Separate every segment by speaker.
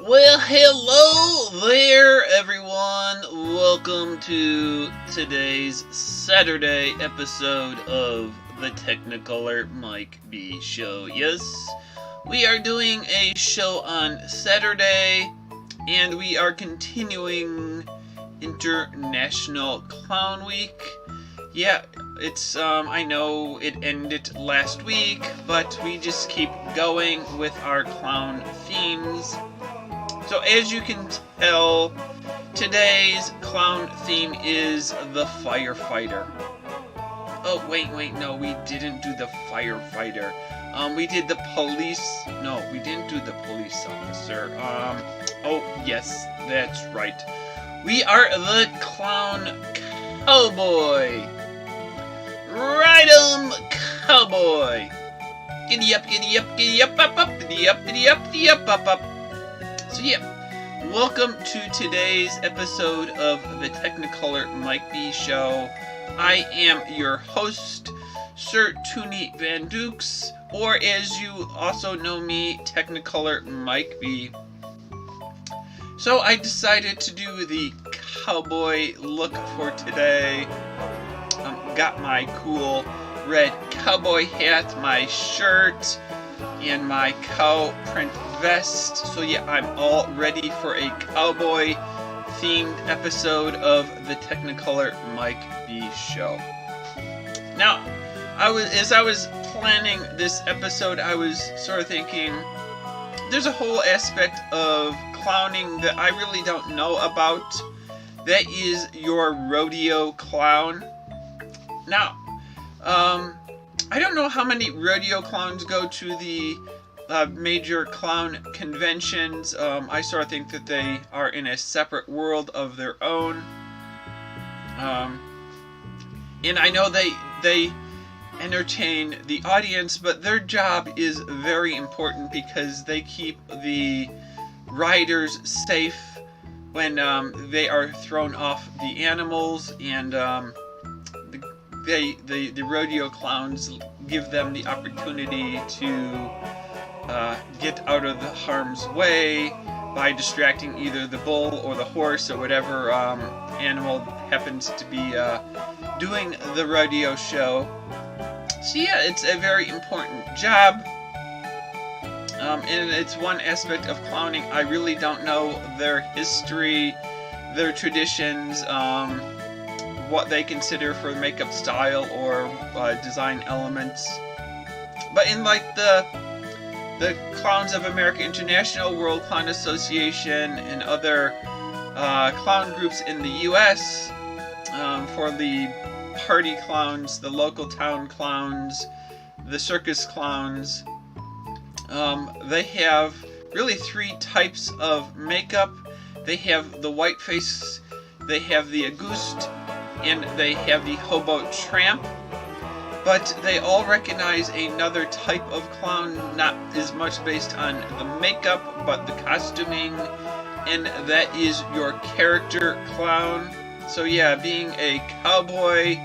Speaker 1: Well, hello there, everyone. Welcome to today's Saturday episode of the Technicolor Mike B Show. Yes, we are doing a show on Saturday, and we are continuing International Clown Week. Yeah, it's, I know it ended last week, but we just keep going with our clown themes. So as you can tell, today's clown theme is the firefighter. Oh, wait, no, we didn't do the firefighter. We did the police, no, we didn't do the police officer. Oh, yes, that's right. We are the clown cowboy. Ride 'em, cowboy. Giddy up, up, giddy up. So yeah, welcome to today's episode of the Technicolor Mike B Show. I am your host, Sir Toony Van Dukes, or as you also know me, Technicolor Mike B. So I decided to do the cowboy look for today. Got my cool red cowboy hat, my shirt, and my cow print vest. So yeah, I'm all ready for a cowboy themed episode of the Technicolor Mike B Show. Now, as I was planning this episode, I was sort of thinking there's a whole aspect of clowning that I really don't know about. That is your rodeo clown. Now, I don't know how many rodeo clowns go to the major clown conventions. I sort of think that they are in a separate world of their own. And I know they entertain the audience, but their job is very important because they keep the riders safe when they are thrown off the animals, and the rodeo clowns give them the opportunity to get out of the harm's way by distracting either the bull or the horse or whatever animal happens to be doing the rodeo show. So yeah, it's a very important job, and it's one aspect of clowning I really don't know their history, their traditions, what they consider for makeup style or design elements. But in like the Clowns of America International, World Clown Association, and other clown groups in the U.S., for the party clowns, the local town clowns, the circus clowns, they have really three types of makeup. They have the white face, they have the Auguste, and they have the hobo tramp. But they all recognize another type of clown, not as much based on the makeup, but the costuming, and that is your character clown. So yeah, being a cowboy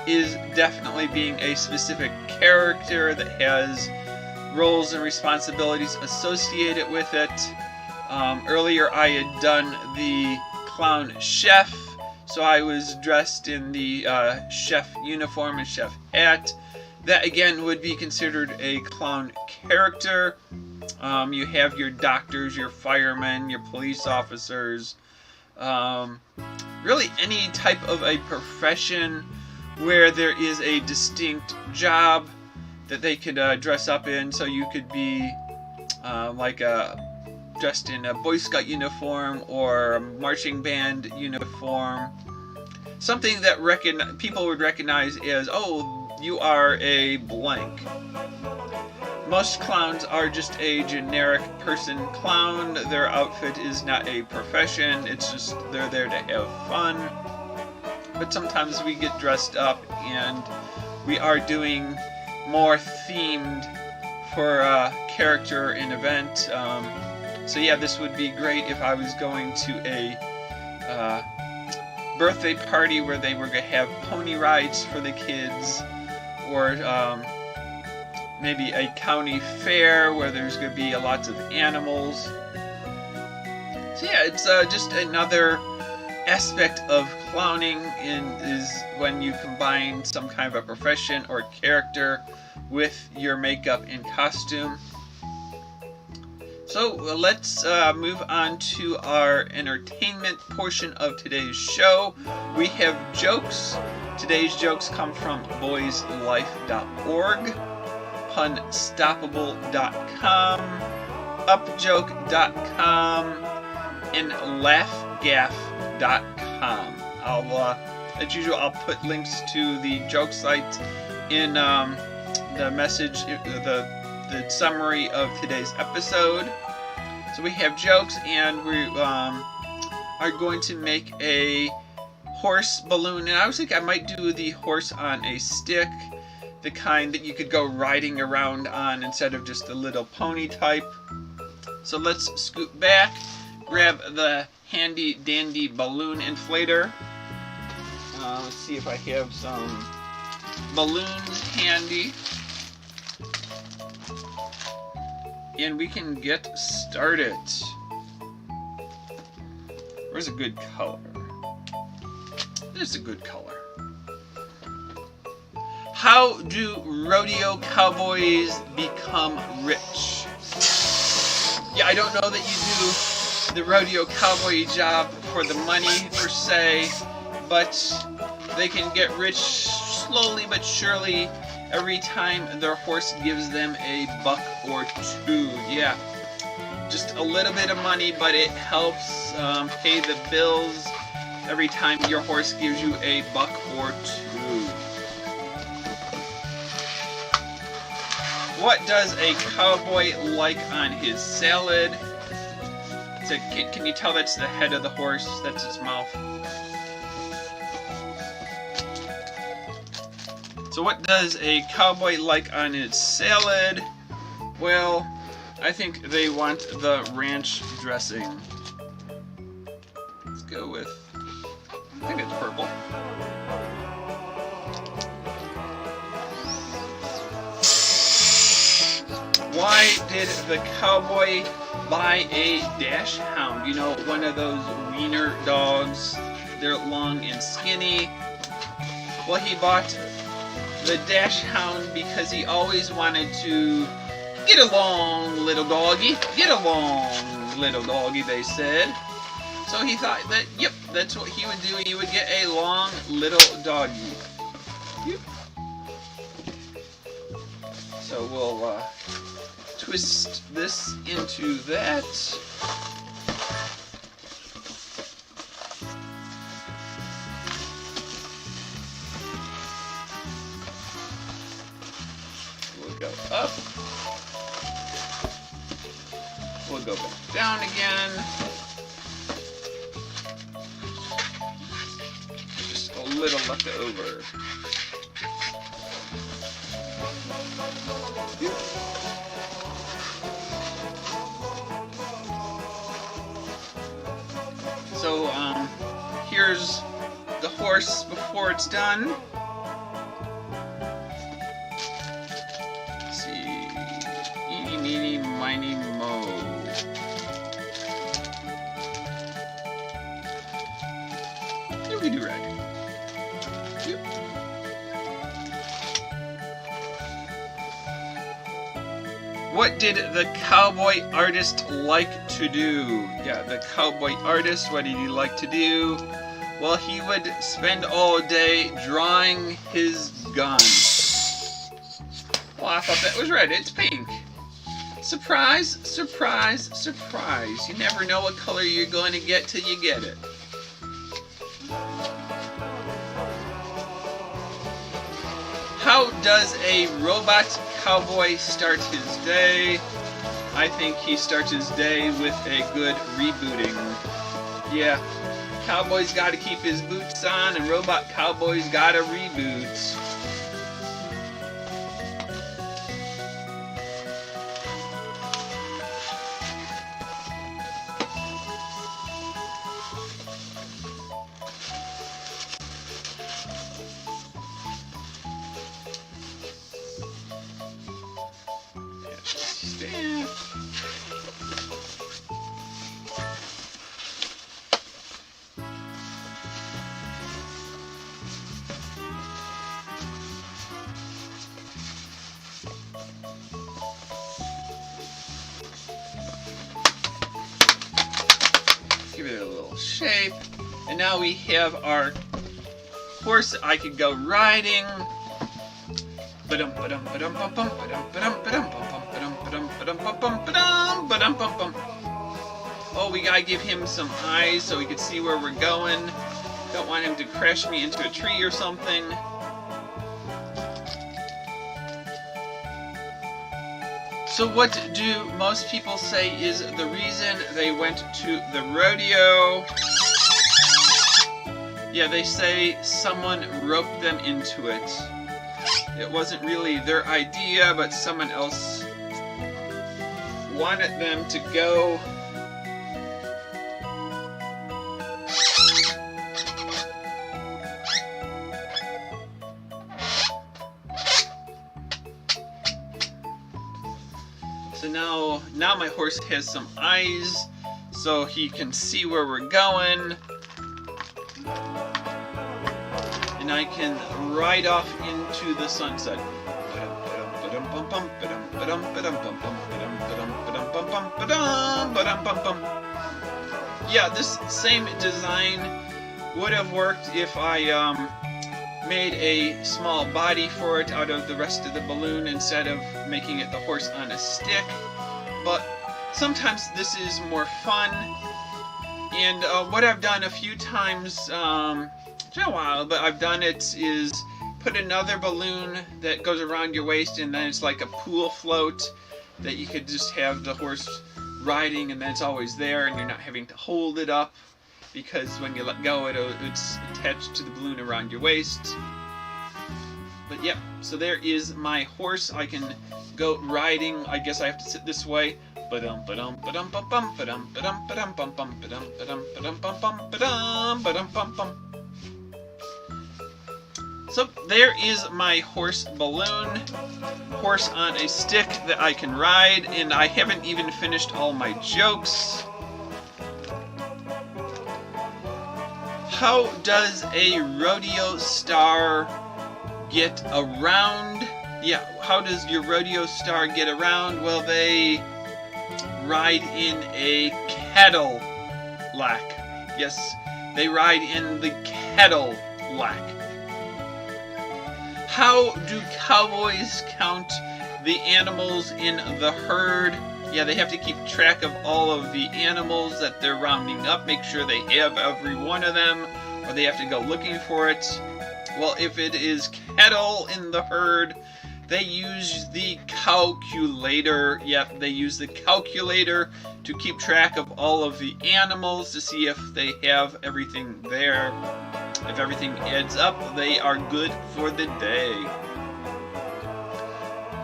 Speaker 1: is definitely being a specific character that has roles and responsibilities associated with it. Earlier I had done the clown chef, so I was dressed in the chef uniform and chef hat. That again would be considered a clown character. You have your doctors, your firemen, your police officers, really any type of a profession where there is a distinct job that they could dress up in. So you could be dressed in a Boy Scout uniform or a marching band uniform. Something that people would recognize as, oh, you are a blank. Most clowns are just a generic person clown. Their outfit is not a profession. It's just they're there to have fun. But sometimes we get dressed up and we are doing more themed for a character and event. So yeah, this would be great if I was going to a birthday party where they were going to have pony rides for the kids, or maybe a county fair where there's going to be lots of animals. So yeah, it's just another aspect of clowning is when you combine some kind of a profession or character with your makeup and costume. So let's move on to our entertainment portion of today's show. We have jokes. Today's jokes come from boyslife.org, punstoppable.com, upjoke.com, and laughgaff.com. As usual, I'll put links to the joke site in the message, the summary of today's episode. So we have jokes, and we are going to make a horse balloon. And I was thinking I might do the horse on a stick, the kind that you could go riding around on instead of just a little pony type. So let's scoot back, grab the handy dandy balloon inflator. Let's see if I have some balloons handy. And we can get started. Where's a good color? This is a good color. How do rodeo cowboys become rich? Yeah, I don't know that you do the rodeo cowboy job for the money per se, but they can get rich slowly but surely every time their horse gives them a buck or two. Yeah, just a little bit of money, but it helps pay the bills every time your horse gives you a buck or two. What does a cowboy like on his salad? Can you tell that's the head of the horse? That's its mouth. So what does a cowboy like on his salad? Well, I think they want the ranch dressing. Let's go with, I think it's purple. Why did the cowboy buy a dash hound? You know, one of those wiener dogs. They're long and skinny. Well, he bought the dash hound because he always wanted to get along, little doggy. Get along, little doggy, they said. So he thought that, yep, that's what he would do. He would get a long little doggy. Yep. So we'll twist this into that. We'll go up. We'll go back down again. Just a little left over. Yep. So, here's the horse before it's done. Let's see. Eeny, meeny, miny, mo. Doobie-doo-rag. Yep. What did the cowboy artist like to do? Yeah, the cowboy artist, what did he like to do? Well, he would spend all day drawing his gun. Well, I thought that was red. It's pink. Surprise, surprise, surprise. You never know what color you're going to get till you get it. How does a robot cowboy start his day? I think he starts his day with a good rebooting. Yeah, cowboy's got to keep his boots on, and robot cowboy's got to reboot. Give it a little shape. And now we have our horse I could go riding. Oh, we gotta give him some eyes so he can see where we're going. Don't want him to crash me into a tree or something. So what do most people say is the reason they went to the rodeo? Yeah, they say someone roped them into it. It wasn't really their idea, but someone else wanted them to go. So now my horse has some eyes, so he can see where we're going. And I can ride off into the sunset. Yeah, this same design would have worked if I made a small body for it out of the rest of the balloon instead of making it the horse on a stick. But sometimes this is more fun. And what I've done a few times, it's been a while, but I've done it, is put another balloon that goes around your waist, and then it's like a pool float that you could just have the horse riding, and then it's always there, and you're not having to hold it up, because when you let go, it's attached to the balloon around your waist. But yep, so there is my horse. I can go riding. I guess I have to sit this way. So there is my horse balloon, horse on a stick that I can ride, and I haven't even finished all my jokes. How does a rodeo star get around? Yeah, how does your rodeo star get around? Well, they ride in a Cadillac. Yes, they ride in the Cadillac. How do cowboys count the animals in the herd? Yeah, they have to keep track of all of the animals that they're rounding up, make sure they have every one of them, or they have to go looking for it. Well, if it is cattle in the herd, they use the calculator. Yep, they use the calculator to keep track of all of the animals to see if they have everything there. If everything adds up, they are good for the day.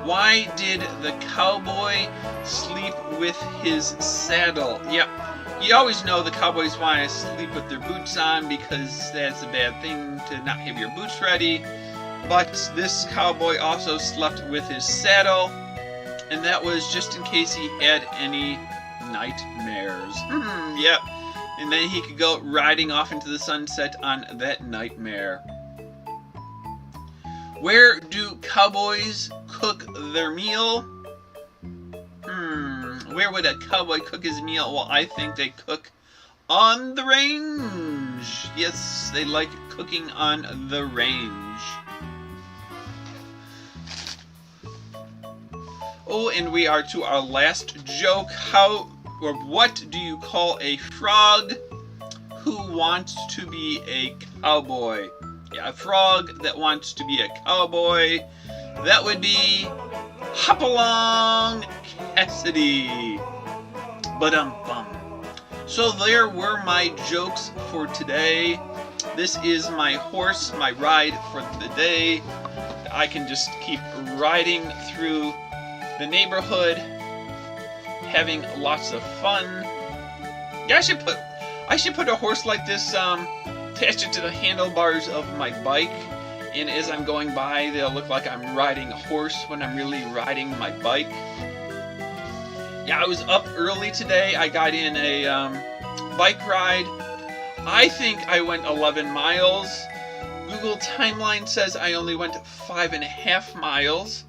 Speaker 1: Why did the cowboy sleep with his saddle? Yep, you always know the cowboys want to sleep with their boots on because that's a bad thing to not have your boots ready. But this cowboy also slept with his saddle, and that was just in case he had any nightmares. Yep. And then he could go riding off into the sunset on that nightmare. Where do cowboys cook their meal? Where would a cowboy cook his meal? Well, I think they cook on the range. Yes, they like cooking on the range. Oh, and we are to our last joke. How or what do you call a frog who wants to be a cowboy? Yeah, a frog that wants to be a cowboy. That would be Hop-Along Cassidy. Ba-dum-bum. So there were my jokes for today. This is my horse, my ride for the day. I can just keep riding through the neighborhood, having lots of fun. Yeah, I should put a horse like this, attach it to the handlebars of my bike, and as I'm going by, they'll look like I'm riding a horse when I'm really riding my bike. Yeah, I was up early today. I got in a bike ride. I think I went 11 miles. Google Timeline says I only went 5.5 miles.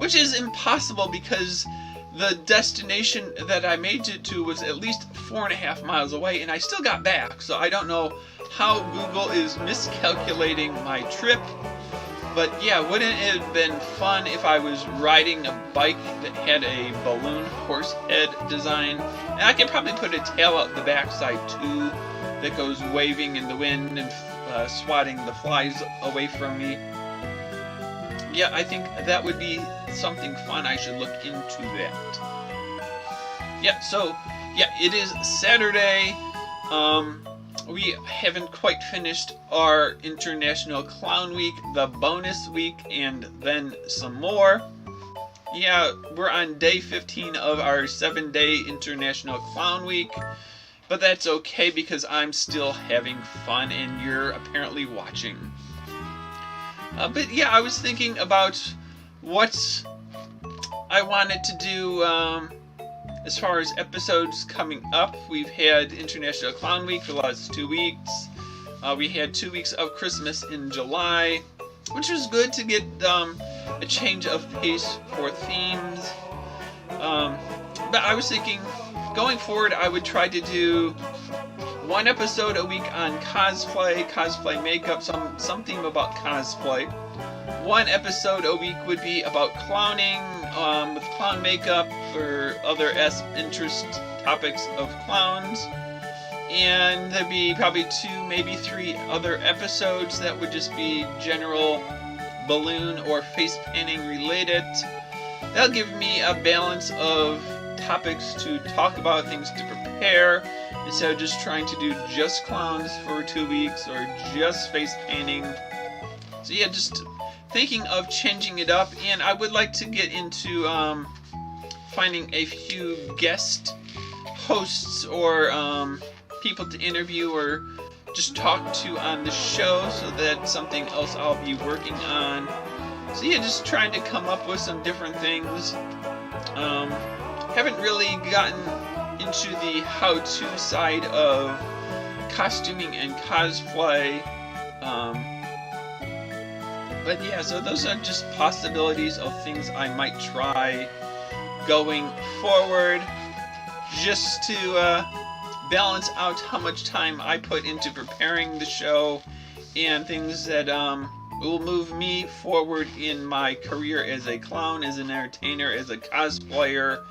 Speaker 1: which is impossible because the destination that I made it to was at least 4.5 miles away, and I still got back. So I don't know how Google is miscalculating my trip. But yeah, wouldn't it have been fun if I was riding a bike that had a balloon horse head design? And I could probably put a tail out the backside too that goes waving in the wind and swatting the flies away from me. Yeah, I think that would be something fun. I should look into that. Yeah, so yeah, it is Saturday. We haven't quite finished our International Clown Week, the bonus week, and then some more. Yeah, we're on day 15 of our 7-day International Clown Week, but that's okay because I'm still having fun and you're apparently watching. But yeah, I was thinking about what I wanted to do as far as episodes coming up. We've had International Clown Week for the last 2 weeks. We had 2 weeks of Christmas in July, which was good to get a change of pace for themes. But I was thinking, going forward, I would try to do 1 episode a week on cosplay makeup, some theme about cosplay. 1 episode a week would be about clowning, with clown makeup or other interest topics of clowns. And there'd be probably 2, maybe 3 other episodes that would just be general balloon or face painting related. That'll give me a balance of topics to talk about, things to prepare, instead of just trying to do just clowns for 2 weeks or just face painting. So yeah, just thinking of changing it up, and I would like to get into finding a few guest hosts or people to interview or just talk to on the show, so that's something else I'll be working on. So yeah, just trying to come up with some different things. Haven't really gotten into the how-to side of costuming and cosplay. But yeah, so those are just possibilities of things I might try going forward, just to balance out how much time I put into preparing the show and things that will move me forward in my career as a clown, as an entertainer, as a cosplayer.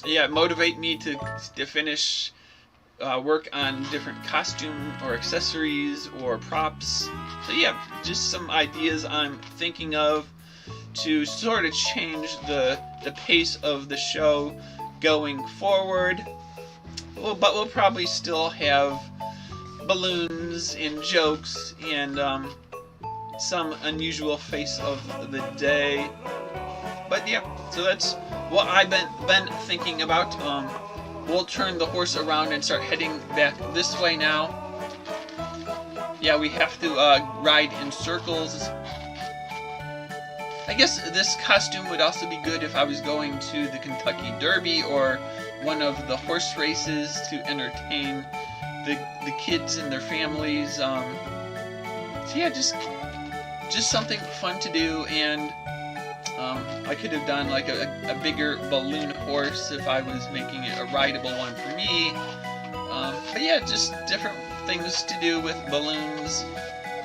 Speaker 1: Yeah, motivate me to finish work on different costume or accessories or props. So yeah, just some ideas I'm thinking of to sort of change the pace of the show going forward. Well, but we'll probably still have balloons and jokes and some unusual face of the day. But yeah, so that's what I've been thinking about. We'll turn the horse around and start heading back this way now. Yeah, we have to ride in circles. I guess this costume would also be good if I was going to the Kentucky Derby or one of the horse races to entertain the kids and their families. So yeah, just something fun to do, and I could have done like a bigger balloon horse if I was making it a rideable one for me. But yeah, just different things to do with balloons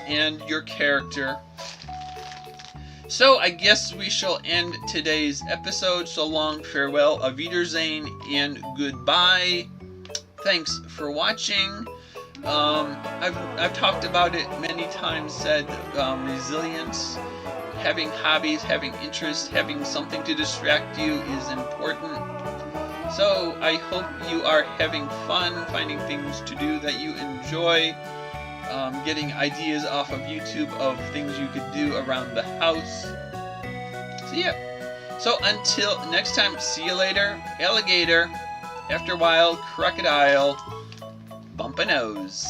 Speaker 1: and your character. So I guess we shall end today's episode. So long, farewell, auf Wiedersehen, and goodbye. Thanks for watching. I've talked about it many times, said resilience, having hobbies, having interests, having something to distract you is important. So I hope you are having fun, finding things to do that you enjoy, getting ideas off of YouTube of things you could do around the house. So yeah. So until next time, see you later, alligator. After a while, crocodile. Bump a nose.